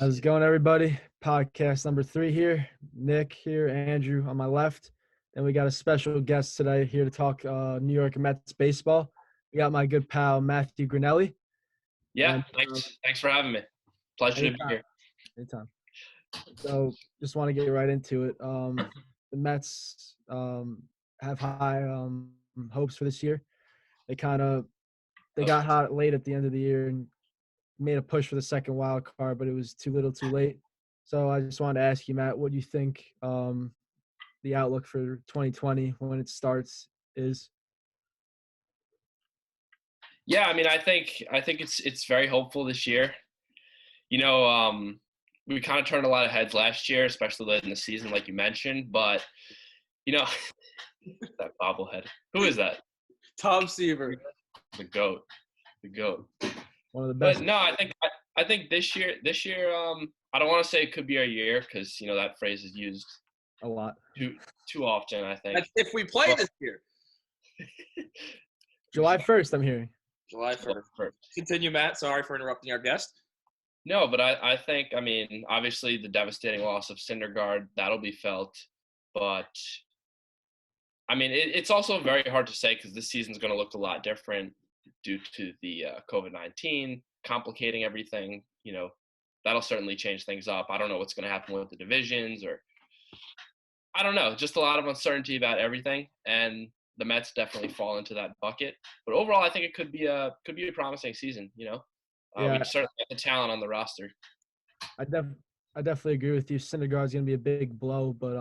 How's it going, everybody? Podcast number 3 here. Nick here, Andrew on my left. And we got a special guest today here to talk New York Mets baseball. We got my good pal, Matthew Granelli. Yeah, And, thanks for having me. Pleasure to be here. Anytime. So just want to get right into it. The Mets have high hopes for this year. They got hot late at the end of the year and made a push for the second wild card, but it was too little too late. So I just wanted to ask you, Matt, what do you think the outlook for 2020 when it starts is? Yeah, I mean, I think it's very hopeful this year. You know, we kind of turned a lot of heads last year, especially late in the season, like you mentioned. But you know, that bobblehead. Who is that? Tom Seaver. The goat. One of the best. But no, I think this year, I don't want to say it could be our year because that phrase is used a lot too often. I think that's if we play this year. July 1st, I'm hearing. July 1st. Continue, Matt. Sorry for interrupting our guest. No, but I think, I mean, obviously the devastating loss of Syndergaard, that'll be felt. But, I mean, it's also very hard to say because this season's going to look a lot different due to the COVID-19 complicating everything. That'll certainly change things up. I don't know what's going to happen with the divisions or I don't know. Just a lot of uncertainty about everything. And the Mets definitely fall into that bucket. But overall, I think it could be a promising season, Yeah. We certainly have the talent on the roster. I definitely agree with you. Syndergaard's going to be a big blow, but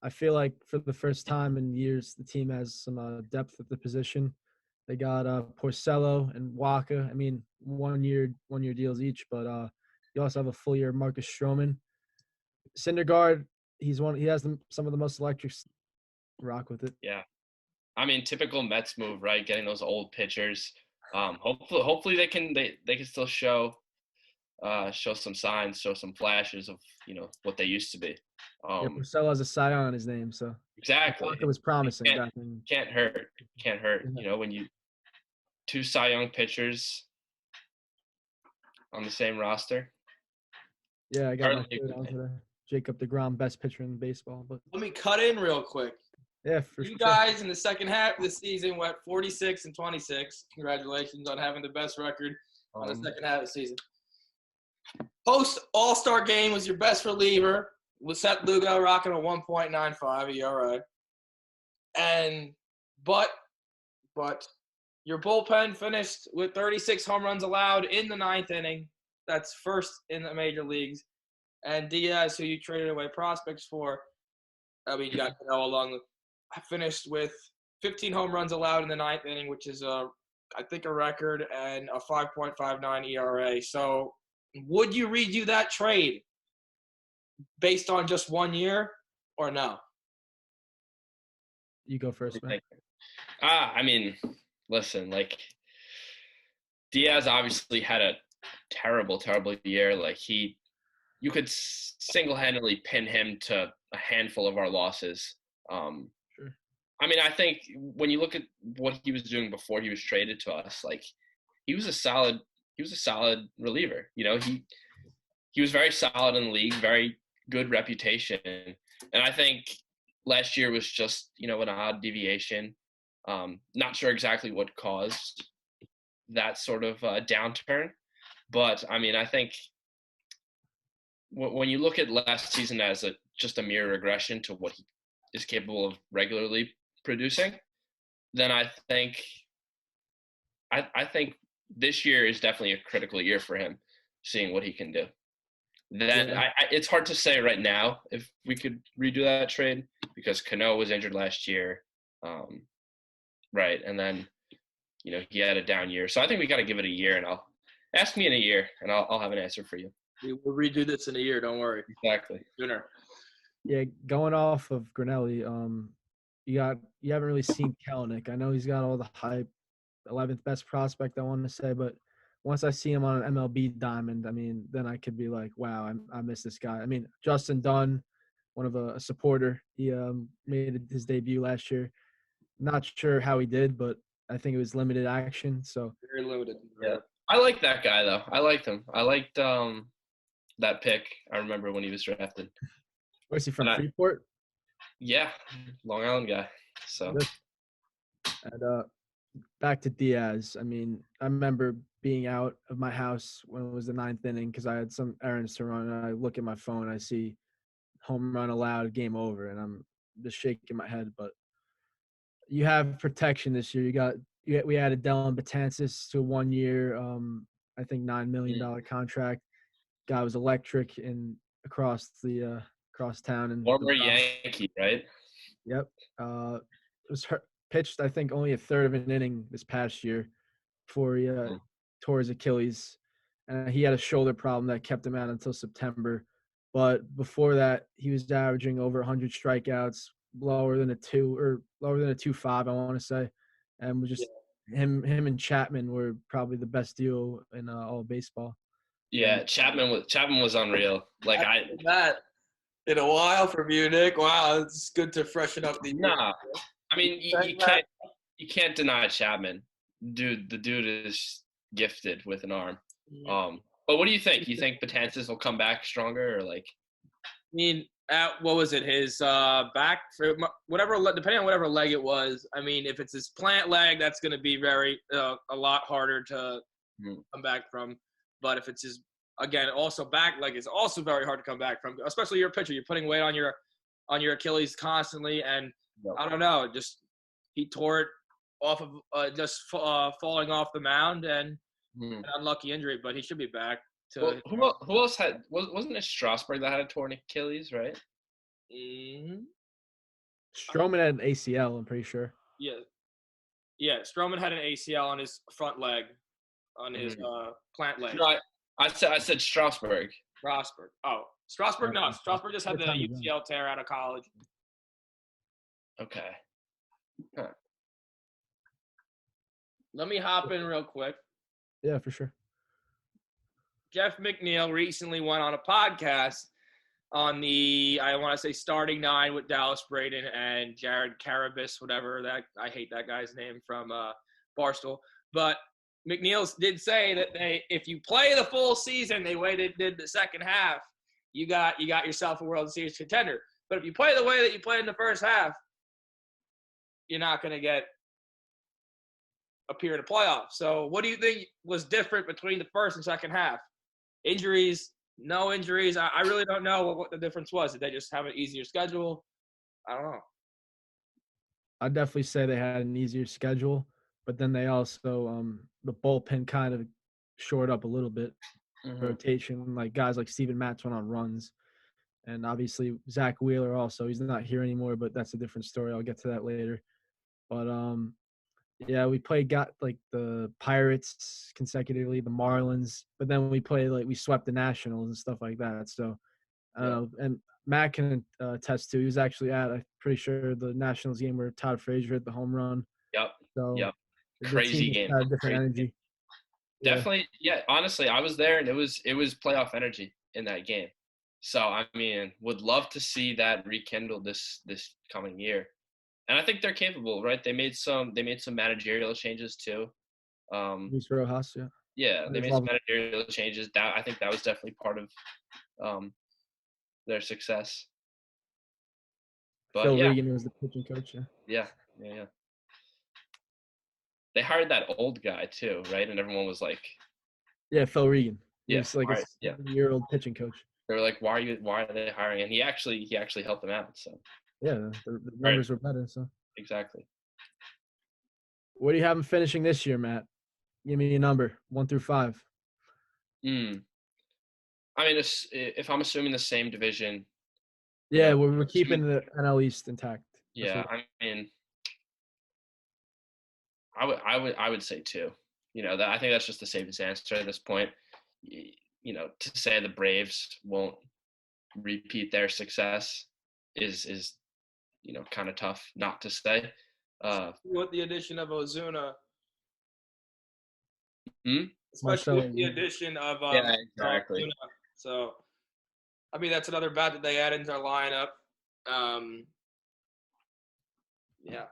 I feel like for the first time in years, the team has some depth at the position. They got Porcello and Waka. I mean, one year deals each, but you also have a full year Marcus Stroman. Syndergaard, he has some of the most electric. Rock with it. Yeah, I mean, typical Mets move, right? Getting those old pitchers. Hopefully they can still show some signs, show some flashes of what they used to be. Porcello has a Cy Young on his name, so exactly. It was promising. Can't hurt. Yeah. When you two Cy Young pitchers on the same roster. Yeah, I got my foot on today. Jacob deGrom, best pitcher in baseball. But let me cut in real quick. Yeah, you guys in the second half of the season went 46-26. Congratulations on having the best record on the second half of the season. Post All-Star game was your best reliever with Seth Lugo rocking a 1.95 ERA. But your bullpen finished with 36 home runs allowed in the ninth inning. That's first in the major leagues. And Diaz, who you traded away prospects for, you got to know along, finished with 15 home runs allowed in the ninth inning, which is I think a record, and a 5.59 ERA. So would you redo that trade based on just 1 year or no? You go first, man. I mean, listen, Diaz obviously had a terrible year. You could single-handedly pin him to a handful of our losses. Sure. I mean, I think when you look at what he was doing before he was traded to us, he was a solid reliever. He was very solid in the league, very good reputation. And I think last year was just, an odd deviation. Not sure exactly what caused that sort of downturn. But, I mean, I think when you look at last season as just a mere regression to what he is capable of regularly producing, then I think this year is definitely a critical year for him, seeing what he can do. Then it's hard to say right now if we could redo that trade because Cano was injured last year, right? And then he had a down year, so I think we got to give it a year. And I'll ask me in a year, and I'll have an answer for you. We'll redo this in a year. Don't worry. Exactly. Sooner. Yeah, going off of Granelli, you haven't really seen Kelenic. I know he's got all the hype, 11th best prospect, I want to say, but once I see him on an MLB diamond, I mean, then I could be like, wow, I miss this guy. I mean, Justin Dunn, one of a supporter, he made his debut last year. Not sure how he did, but I think it was limited action. So very limited. Yeah, I like that guy though. I liked him. I liked that pick. I remember when he was drafted. Where's he from? And Freeport? Yeah, Long Island guy. So Good. And back to Diaz. I mean, I remember being out of my house when it was the ninth inning because I had some errands to run. And I look at my phone, I see home run allowed, game over, and I'm just shaking my head. But you have protection this year. We added Betances to a 1 year, I think $9 million contract. Guy was electric and across town and former Yankee, right? Yep. It was pitched, I think, only a third of an inning this past year before he tore his Achilles. And he had a shoulder problem that kept him out until September. But before that, he was averaging over 100 strikeouts, lower than a 2.5, I want to say. And was just him and Chapman were probably the best duo in all of baseball. Yeah, Chapman was unreal. Like that in a while from you, Nick. Wow, it's good to freshen up the year. Nah, I mean you can't deny Chapman. Dude, the dude is gifted with an arm. But what do you think? You think Betances will come back stronger, or like? I mean, what was it? His back, for whatever, depending on whatever leg it was. I mean, if it's his plant leg, that's going to be a lot harder to come back from. But if it's his, again, also back leg is also very hard to come back from, especially your pitcher. You're putting weight on your Achilles constantly, and I don't know, just he tore it off of falling off the mound and an unlucky injury, but he should be back. Who else wasn't it Strasburg that had a torn Achilles, right? Mm-hmm. Stroman had an ACL, I'm pretty sure. Yeah. Stroman had an ACL on his front leg, on his plant leg. No, I said Strasburg. Strasburg. Oh, Strasburg. No, Strasburg just had the UCL tear out of college. Okay. Huh. Let me hop in real quick. Yeah, for sure. Jeff McNeil recently went on a podcast on the, I want to say, starting nine with Dallas Braden and Jared Carabas, whatever that, I hate that guy's name from Barstool. But McNeil did say that if you play the full season, did the second half, you got yourself a World Series contender. But if you play the way that you played in the first half, you're not going to appear in the playoffs. So what do you think was different between the first and second half? Injuries, no injuries. I really don't know what the difference was. Did they just have an easier schedule? I don't know. I'd definitely say they had an easier schedule, but then they also the bullpen kind of shored up a little bit. Rotation, like guys like Steven Matz went on runs, and obviously Zach Wheeler also. He's not here anymore, but that's a different story. I'll get to that later. But yeah, we got like the Pirates consecutively, the Marlins, but then we swept the Nationals and stuff like that. So I don't know. And Matt can attest to. He was actually I'm pretty sure, the Nationals game where Todd Frazier hit the home run. Yep. So yep. the Crazy team game. had a different energy. Definitely. Yeah. Honestly, I was there, and it was playoff energy in that game. So I mean, would love to see that rekindled this coming year. And I think they're capable, right? They made some managerial changes too. Luis Rojas, yeah. Yeah, they made some managerial changes. I think that was definitely part of their success. But Phil Regan was the pitching coach. Yeah. They hired that old guy too, right? And everyone was like, "Yeah, Phil Regan." Yeah, he's like a 7-year-old pitching coach. They were like, "Why are they hiring?" And he actually helped them out. So yeah, the numbers were better. So exactly. What do you have them finishing this year, Matt? Give me a number, 1 through 5. I mean, if I'm assuming the same division. Yeah, we're keeping the NL East intact. Yeah, I mean, I would say 2. I think that's just the safest answer at this point. To say the Braves won't repeat their success is kind of tough not to say. With the addition of Ozuna. Especially with the addition of yeah, exactly. Ozuna. So, I mean, that's another bat that they add into their lineup. Yeah,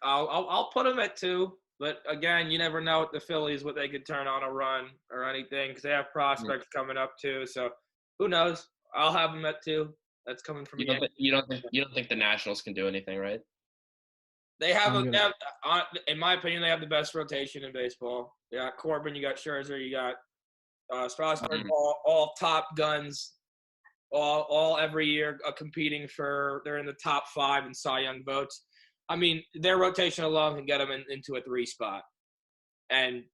I'll put them at 2. But again, you never know with the Phillies what they could turn on a run or anything because they have prospects coming up too. So Who knows? I'll have him at 2. That's coming from me. You don't think the Nationals can do anything, right? They have, in my opinion, they have the best rotation in baseball. You got Corbin, you got Scherzer, you got Strasburg, all top guns, all every year competing they're in the top 5 in Cy Young votes. I mean, their rotation alone can get them into a 3 spot and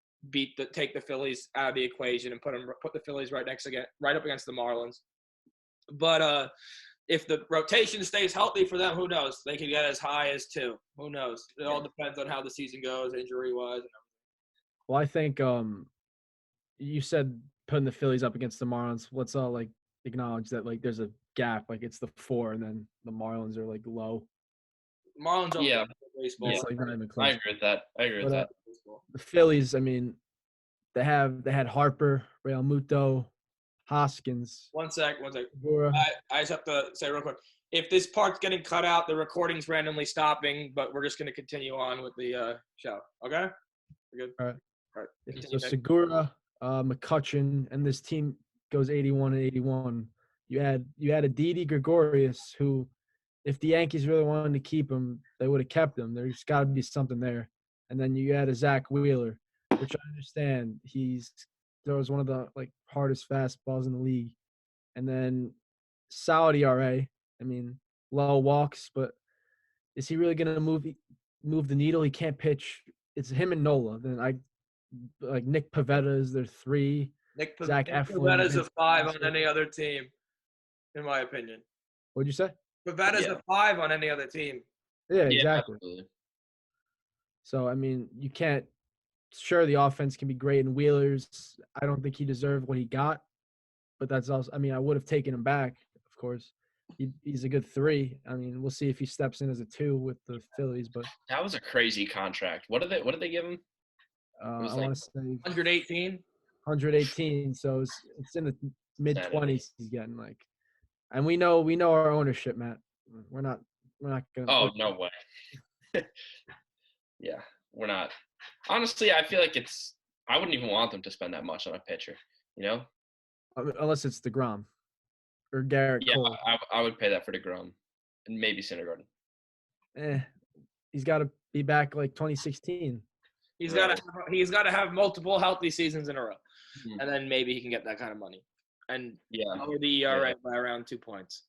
take the Phillies out of the equation and put the Phillies right up against the Marlins. But if the rotation stays healthy for them, who knows? They could get as high as 2. Who knows? It all depends on how the season goes, injury-wise. Well, I think you said putting the Phillies up against the Marlins. Let's all like acknowledge that like there's a gap. Like it's the 4, and then the Marlins are like low. Marlins are baseball. It's like not even close. I agree with that. The Phillies, I mean, they had Harper, Real Muto, Hoskins. One sec. I just have to say real quick. If this part's getting cut out, the recording's randomly stopping, but we're just going to continue on with the show. Okay? We're good? All right. Continue. So Segura, McCutchen, and this team goes 81 and 81. You had a Didi Gregorius who, if the Yankees really wanted to keep him, they would have kept him. There's got to be something there. And then you had a Zach Wheeler, which I understand he throws one of the like hardest fastballs in the league. And then solid ERA. I mean, low walks, but is he really going to move the needle? He can't pitch. It's him and Nola. Then like Nick Pivetta is their 3. Nick Eflin. Pavetta's a 5 on any other team, in my opinion. What'd you say? Pavetta's a 5 on any other team. Yeah, exactly. Absolutely. So, I mean, you can't – sure, the offense can be great. And Wheeler's, I don't think he deserved what he got. But that's also – I mean, I would have taken him back, of course. He's a good 3. I mean, we'll see if he steps in as a 2 with the Phillies. But that was a crazy contract. What did they give him? I want to say 118. 118. So it's in the mid-20s he's getting like. And we know our ownership, Matt. We're not gonna. Oh, no way. Yeah, we're not. Honestly, I feel like I wouldn't even want them to spend that much on a pitcher, you know? Unless it's DeGrom or Garrett Cole. I would pay that for DeGrom and maybe Syndergaard. He's got to be back like 2016. He's got to have multiple healthy seasons in a row, and then maybe he can get that kind of money. And lower the ERA by around 2 points.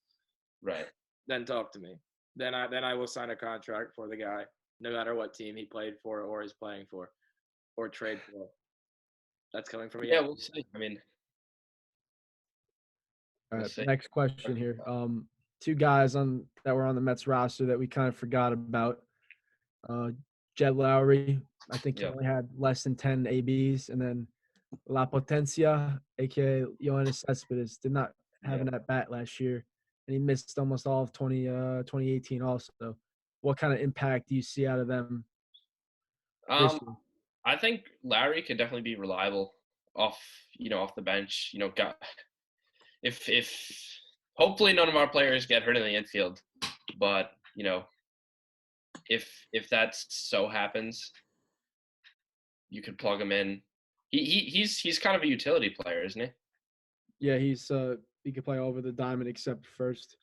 Right. Then talk to me. Then I will sign a contract for the guy, no matter what team he played for or is playing for, or trade for. That's coming from me. Yeah, we'll see. I mean, all right. Next question here. 2 guys that were on the Mets roster that we kind of forgot about. Jed Lowry, I think he only had less than 10 ABs, and then La Potencia, a.k.a. Yoenis Cespedes, did not have an at-bat last year, and he missed almost all of 2018 also. What kind of impact do you see out of them this year? I think Lowry could definitely be reliable off the bench. If hopefully none of our players get hurt in the infield, but, if that so happens, you could plug him in. He's kind of a utility player, isn't he? Yeah, he could play over the diamond except first.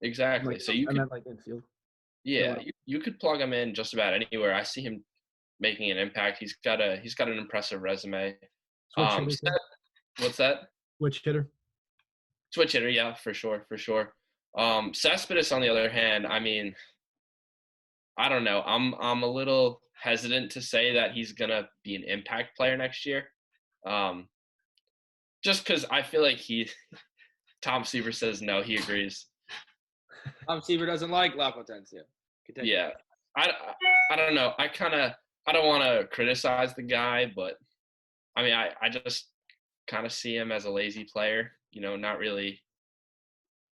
Exactly. So you could like infield. Yeah, you could plug him in just about anywhere. I see him making an impact. He's got an impressive resume. What's that? Switch hitter. Switch hitter, yeah, for sure. Cespedes, on the other hand, I mean, I don't know. I'm a little hesitant to say that he's gonna be an impact player next year, just because I feel like Tom Seaver says no, he agrees. Tom Seaver doesn't like La Potencia. Yeah, I don't know. I don't want to criticize the guy, but I mean, I just kind of see him as a lazy player. Not really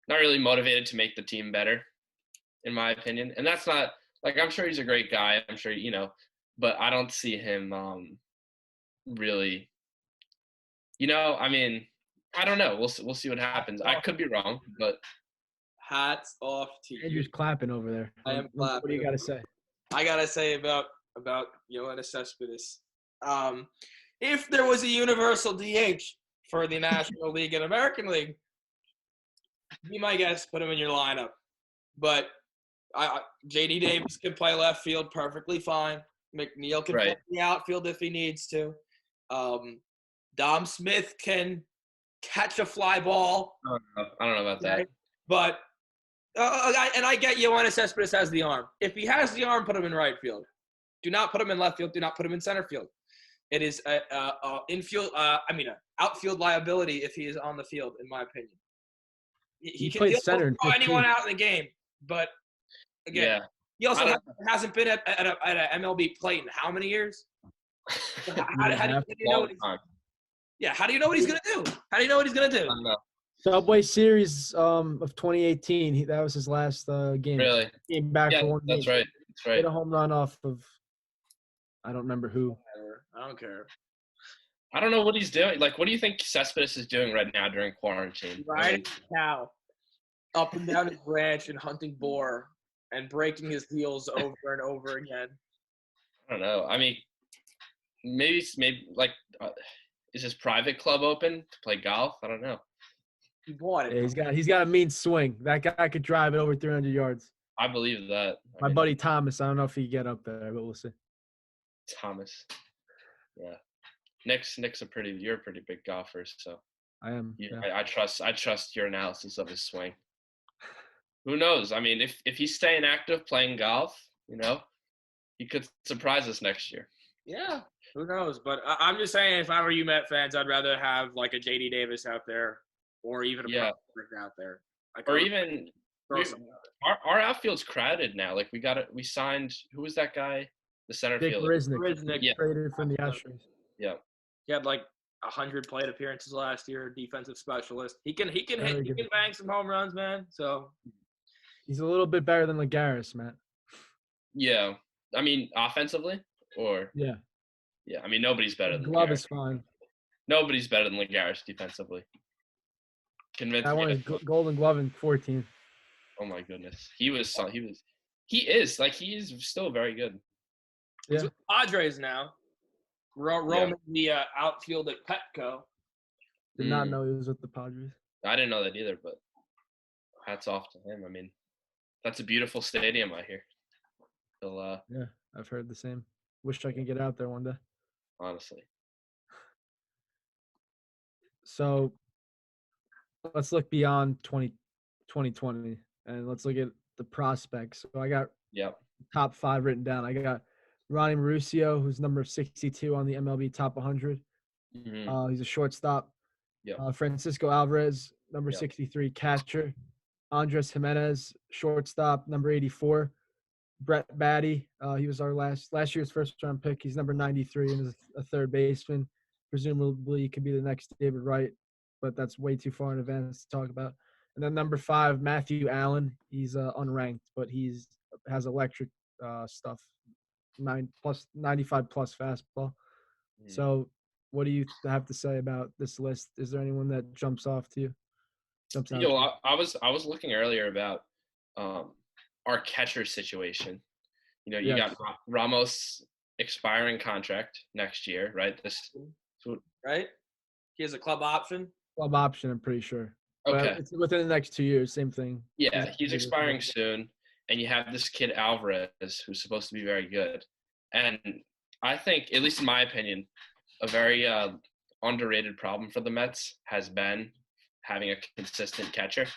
motivated to make the team better, in my opinion. And that's not like, I'm sure he's a great guy. I'm sure but I don't see him really. I mean, I don't know. We'll see what happens. I could be wrong, but hats off to you. Andrew's clapping over there. I am clapping. What do you got to say? I got to say about Yoenis Cespedes. If there was a universal DH for the National League and American League, be my guest. Put him in your lineup. But J.D. Davis can play left field perfectly fine. McNeil can play the outfield if he needs to. Dom Smith can catch a fly ball. I don't know about that. But I get Yoenis Cespedes has the arm. If he has the arm, put him in right field. Do not put him in left field. Do not put him in center field. It is outfield liability if he is on the field, in my opinion. He can throw anyone out in the game, but again, he also hasn't been at an MLB plate in how many years? How do you know what he's gonna do? How do you know what he's gonna do? I don't know. Subway Series of 2018. That was his last game. Really? Came back for one game. That's right. Hit a home run off of I don't remember who. I don't care. I don't know what he's doing. Like, what do you think Cespedes is doing right now during quarantine? Riding a cow up and down his ranch and hunting boar and breaking his heels over and over again. I don't know. I mean, maybe is his private club open to play golf? I don't know. He bought it. Yeah, he's got a mean swing. That guy could drive it over 300 yards. I believe that. My buddy Thomas. I don't know if he can get up there, but we'll see. Thomas. Yeah. Nick's you're a pretty big golfer, so I am. I trust your analysis of his swing. Who knows? I mean, if he's staying active playing golf, he could surprise us next year. Yeah, who knows? But I'm just saying, if I were you Met fans, I'd rather have like a J.D. Davis out there, or even a prospect out there, or even our outfield's crowded now. Like we signed. Who was that guy? The center fielder. Risnick, traded from the Astros. Yeah. He had like 100 plate appearances last year. Defensive specialist. He can bang some home runs, man. So he's a little bit better than Lagares, Matt. Yeah, I mean offensively, or yeah. I mean nobody's better than Glove Lagares. is fine. Nobody's better than Lagares defensively. I won a Golden Glove in 14. Oh my goodness, he is still very good. He's with Padres now. Roaming the outfield at Petco. Did not know he was with the Padres. I didn't know that either, but hats off to him. I mean, that's a beautiful stadium, I hear. Yeah, I've heard the same. Wish I could get out there one day. Honestly. So let's look beyond 2020 and let's look at the prospects. So I got top 5 written down. I got Ronnie Mauricio, who's number 62 on the MLB Top 100. Mm-hmm. He's a shortstop. Francisco Alvarez, number 63, catcher. Andres Jimenez, shortstop, number 84. Brett Batty, he was our last year's first-round pick. He's number 93 and is a third baseman. Presumably, he could be the next David Wright, but that's way too far in advance to talk about. And then number 5, Matthew Allen. He's unranked, but has electric stuff. 95 plus fastball. So what do you have to say about this list? Is there anyone that jumps out to you? I was looking earlier about our catcher situation. You got Ramos expiring contract next year, right? Right? He has a club option. I'm pretty sure. Okay. But it's within the next 2 years, same thing. Yeah, he's expiring soon. And you have this kid Alvarez, who's supposed to be very good. And I think, at least in my opinion, a very underrated problem for the Mets has been having a consistent catcher.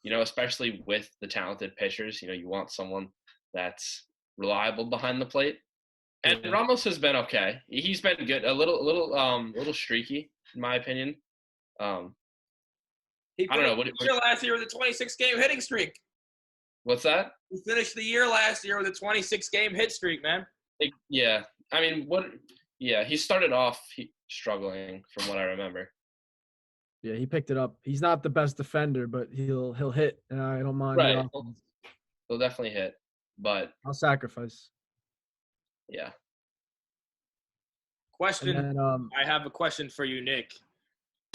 Especially with the talented pitchers, you want someone that's reliable behind the plate. And Ramos has been okay. He's been good, a little streaky, in my opinion. I don't know. What last year with a 26-game hitting streak. What's that? He finished the year last year with a 26-game hit streak, man. Yeah. I mean, he started off struggling from what I remember. Yeah, he picked it up. He's not the best defender, but he'll hit. I don't mind. Right. He'll definitely hit, but I'll sacrifice. Yeah. Question. Then, I have a question for you, Nick.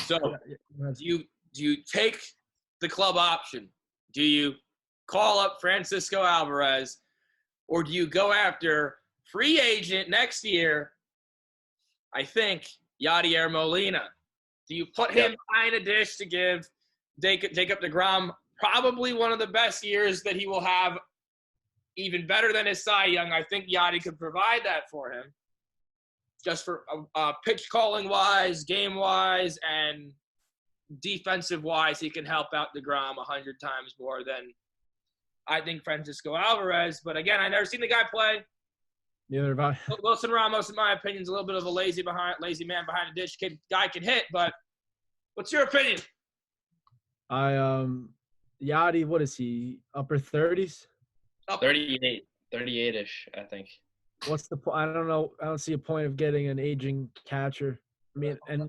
So, do you take the club option? Do you call up Francisco Alvarez, or do you go after free agent next year? I think Yadier Molina. Do you put him behind a dish to give Jacob deGrom probably one of the best years that he will have, even better than his Cy Young. I think Yadi could provide that for him, just for pitch calling wise, game wise, and defensive wise. He can help out DeGrom 100 times more than I think Francisco Alvarez. But again, I never seen the guy play. Neither have I. Wilson Ramos, in my opinion, is a little bit of a lazy man behind the dish. Guy can hit, but what's your opinion? Yachty, what is he? Upper 30s? 38-ish, I think. What's the point? I don't know. I don't see a point of getting an aging catcher. I mean, and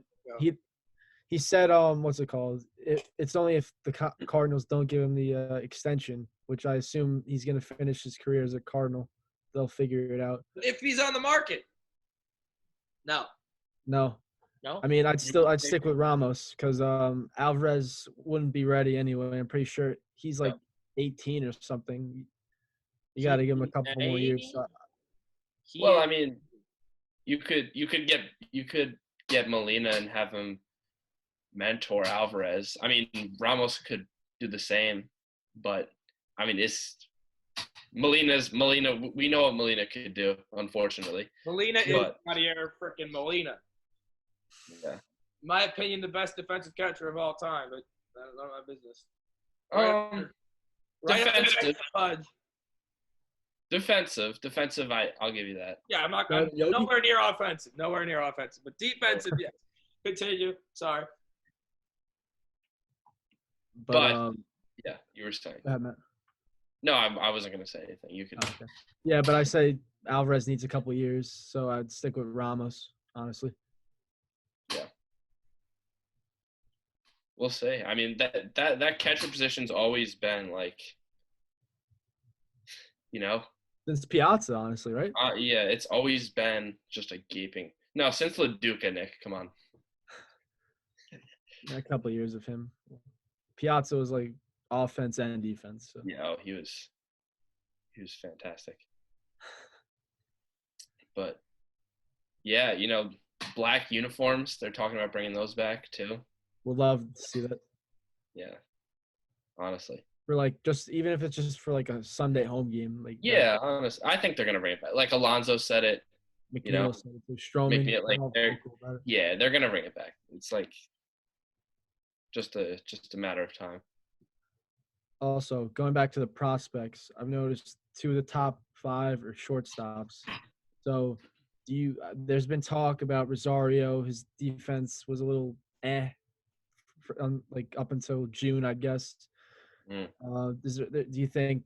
he said, what's it called? It's only if the Cardinals don't give him the extension, which I assume he's going to finish his career as a Cardinal. They'll figure it out. If he's on the market. No. I mean, I'd stick with Ramos because Alvarez wouldn't be ready anyway. I'm pretty sure he's like 18 or something. You got to give him a couple more years. So. Well, I mean, you could get Molina and have him mentor Alvarez. I mean, Ramos could do the same, but I mean, Molina. We know what Molina could do. Unfortunately, Molina is Yadier freaking Molina. Yeah. In my opinion, the best defensive catcher of all time, but that's not my business. Defensive. I'll give you that. Yeah, I'm nowhere near offensive. But defensive, yes. Continue. Sorry. But yeah, you were saying. Go ahead, Matt. No, I wasn't going to say anything. You could. Okay. Yeah, but I say Alvarez needs a couple years, so I'd stick with Ramos, honestly. Yeah. We'll see. I mean, that catcher position's always been like, since Piazza, honestly, right? Yeah, it's always been just a gaping. No, since LaDuca, Nick, come on. A couple years of him. Piazza was like offense and defense. So. Yeah, he was fantastic. But yeah, black uniforms. They're talking about bringing those back too. Would love to see that. Yeah, honestly. For like even if it's just for like a Sunday home game, like. Yeah, honestly, I think they're gonna bring it back. Like Alonso said it. McNeil said it. Stroman. They're gonna bring it back. It's like just a matter of time. Also, going back to the prospects, I've noticed 2 of the top 5 are shortstops. So, there's been talk about Rosario. His defense was a little like up until June, I guess. Do you think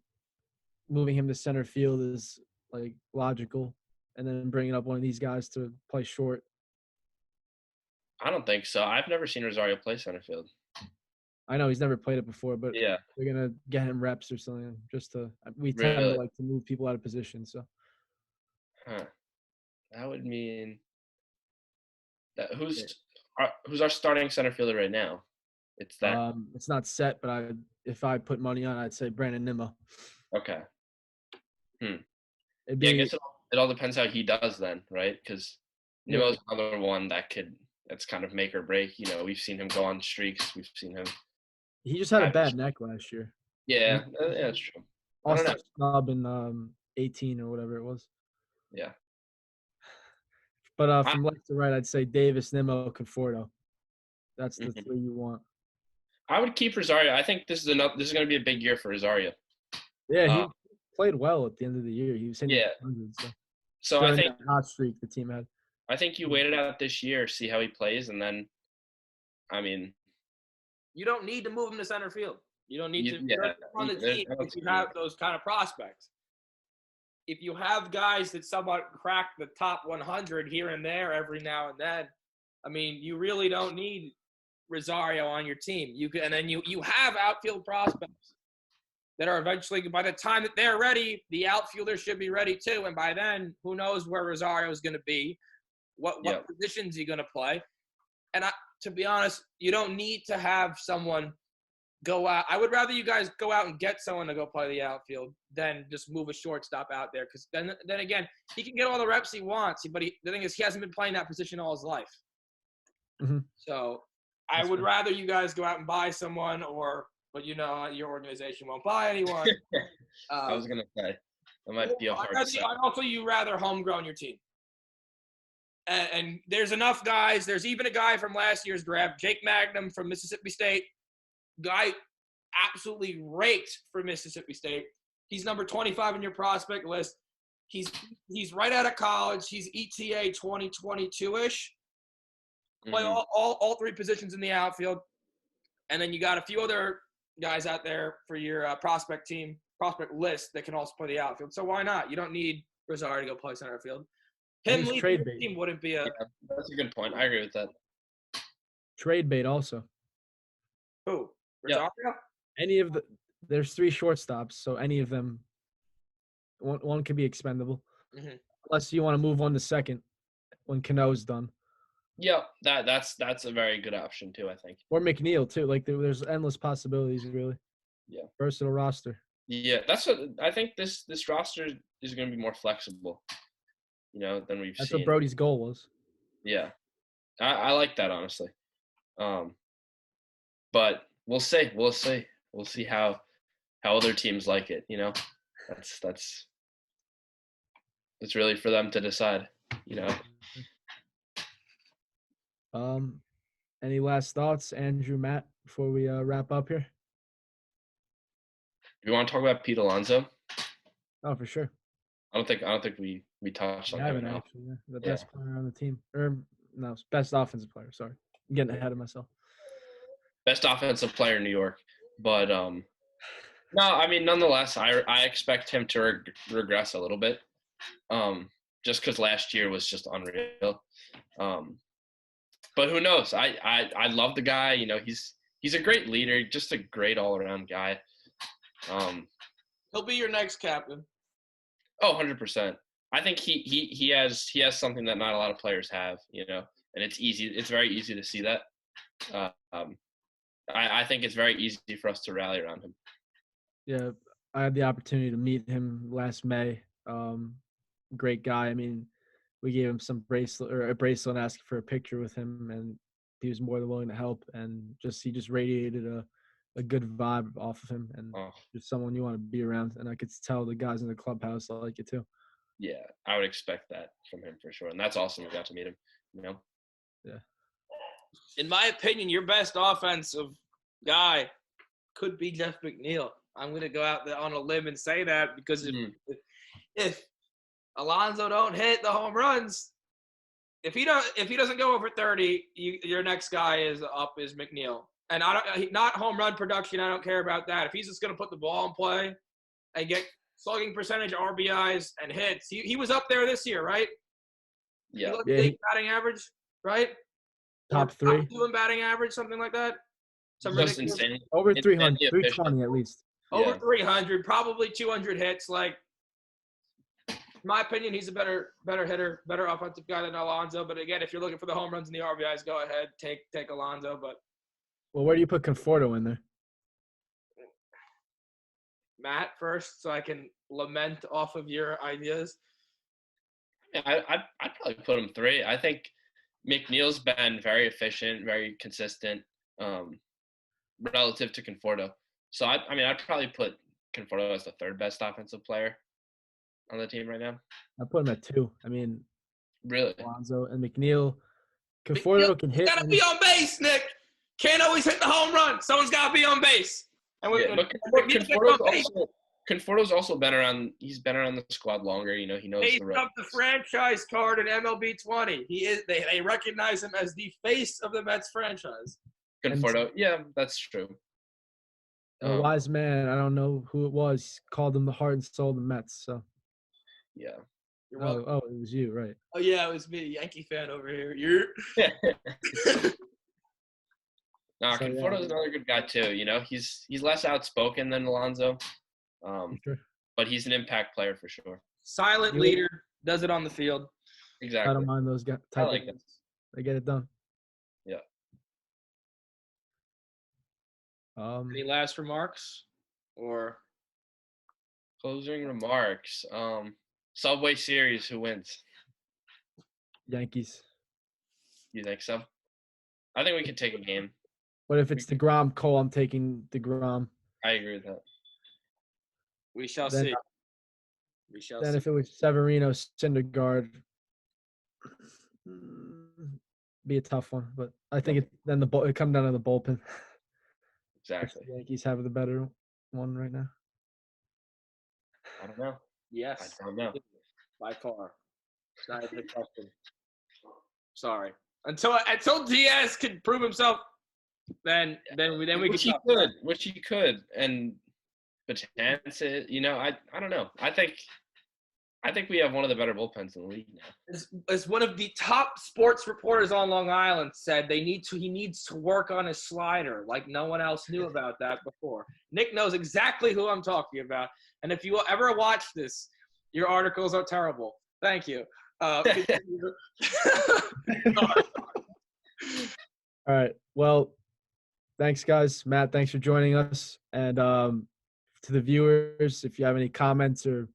moving him to center field is like logical, and then bringing up one of these guys to play short? I don't think so. I've never seen Rosario play center field. I know he's never played it before, but yeah, they're gonna get him reps or something. We tend to like to move people out of position. So, that would mean that who's our starting center fielder right now? It's that. It's not set, but if I put money on, I'd say Brandon Nimmo. Okay. I guess it all depends how he does then, right? Because Nimmo's another one that's kind of make or break. We've seen him go on streaks. We've seen him. He just had a bad neck last year. Yeah, that's true. Also, snub in 18 or whatever it was. Yeah. But from left to right, I'd say Davis, Nimmo, Conforto. That's the 3 you want. I would keep Rosario. I think this is going to be a big year for Rosario. Yeah, he played well at the end of the year. He was hitting 100. So I think hot streak the team had. I think you wait it out this year, see how he plays, and then, I mean, you don't need to move him to center field. You don't need to on the team if you have those kind of prospects. If you have guys that somewhat crack the top 100 here and there every now and then, I mean, you really don't need Rosario on your team. You have outfield prospects that are eventually, by the time that they're ready, the outfielder should be ready too. And by then, who knows where Rosario is going to be, what positions he's going to play. And to be honest, you don't need to have someone go out. I would rather you guys go out and get someone to go play the outfield than just move a shortstop out there. Because then again, he can get all the reps he wants. But the thing is, he hasn't been playing that position all his life. Mm-hmm. So I would rather you guys go out and buy someone or but your organization won't buy anyone. I was gonna say that might be a hard sell. I'd also you rather homegrown your team. And there's enough guys. There's even a guy from last year's draft, Jake Magnum from Mississippi State. Guy absolutely raked for Mississippi State. He's number 25 in your prospect list. He's right out of college. He's ETA 2022-ish. Play all three positions in the outfield. And then you got a few other guys out there for your prospect list that can also play the outfield. So why not? You don't need Rosario to go play center field. Him leading trade your bait. team wouldn't be a. Yeah, that's a good point. I agree with that. Trade bait also. Who? Rosario? Any of there's 3 shortstops, so any of them, one could be expendable. Mm-hmm. Unless you want to move one to second when Cano's done. Yeah, that's a very good option too, I think. Or McNeil too. Like there's endless possibilities, really. Yeah. Versatile roster. Yeah, that's what I think. This roster is going to be more flexible, than we've seen. That's what Brody's goal was. Yeah, I like that, honestly. But we'll see. We'll see how other teams like it. That's really for them to decide. Any last thoughts, Andrew, Matt, before we wrap up here? Do you want to talk about Pete Alonso? Oh, for sure. I don't think we touched on him. Actually, yeah. The best player on the team. Or no, best offensive player. Sorry, I'm getting ahead of myself. Best offensive player in New York, but no, I mean, nonetheless, I expect him to regress a little bit, just because last year was just unreal. But who knows? I love the guy. He's a great leader, just a great all around guy. He'll be your next captain. Oh, 100%. I think he has something that not a lot of players have, and it's easy. It's very easy to see that. I think it's very easy for us to rally around him. Yeah, I had the opportunity to meet him last May. Great guy. I mean, we gave him a bracelet and asked for a picture with him, and he was more than willing to help. And he just radiated a good vibe off of him, and just someone you want to be around. And I could tell the guys in the clubhouse like it too. Yeah, I would expect that from him for sure, and that's awesome. We got to meet him. Yeah. In my opinion, your best offensive guy could be Jeff McNeil. I'm going to go out there on a limb and say that because if Alonso don't hit the home runs, if he doesn't go over 30, your next guy is McNeil. And not home run production. I don't care about that. If he's just going to put the ball in play and get slugging percentage, RBIs, and hits, he was up there this year, right? Yeah. Batting average, right? Top 3. Top 2 in batting average, something like that. Just insane. Over 300, 320 at least. Over 300, probably 200 hits. Like, in my opinion, he's a better hitter, better offensive guy than Alonso. But again, if you're looking for the home runs and the RBIs, go ahead, take Alonso. But where do you put Conforto in there? Matt first, so I can lament off of your ideas. Yeah, I'd probably put him 3. I think McNeil's been very efficient, very consistent, relative to Conforto. So I'd probably put Conforto as the 3rd best offensive player on the team right now. I put him at 2. I mean, really, Alonso and McNeil. Conforto can hit. Gotta be on base, Nick. Can't always hit the home run. Someone's got to be on base. And Conforto's also been around. He's been around the squad longer. He knows the ropes. Up the franchise card in MLB 20. He is. They recognize him as the face of the Mets franchise. Conforto, yeah, that's true. A wise man, I don't know who it was, called him the heart and soul of the Mets. So, yeah. Oh, it was you, right? Oh yeah, it was me, Yankee fan over here. You're. Conforto's another good guy too. He's less outspoken than Alonso, but he's an impact player for sure. Silent leader, does it on the field. Exactly. I don't mind those guys. I like that. They get it done. Yeah. Any last remarks or closing remarks? Subway Series, who wins? Yankees. You think so? I think we could take a game. But if it's DeGrom Cole, I'm taking DeGrom. I agree with that. We shall Then, see. We shall Then see. if it was Severino, Syndergaard, be a tough one. But I think it come down to the bullpen. Exactly. The Yankees have the better one right now. I don't know. Yes. I don't know. By far. It's not even a question. Sorry. Until Diaz can prove himself, then we Which can he talk. could. Which he could. And Betances, I don't know. I think we have one of the better bullpens in the league now. As one of the top sports reporters on Long Island said, he needs to work on his slider like no one else knew about that before. Nick knows exactly who I'm talking about. And if you ever watch this, your articles are terrible. Thank you. All right. Well, thanks, guys. Matt, thanks for joining us. And to the viewers, if you have any comments or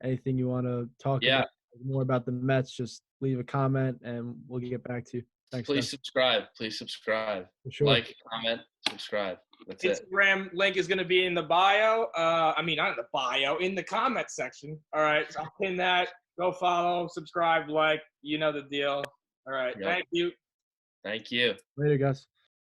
anything you want to talk about more about the Mets, just leave a comment and we'll get back to you. Thanks, Please guys. subscribe. Please subscribe. For sure. Like, comment, subscribe. That's it. Instagram link is going to be in the bio. Not in the bio, in the comment section. All right. So I'll pin that. Go follow, subscribe, like. You know the deal. All right. Yep. Thank you. Thank you. Later, guys.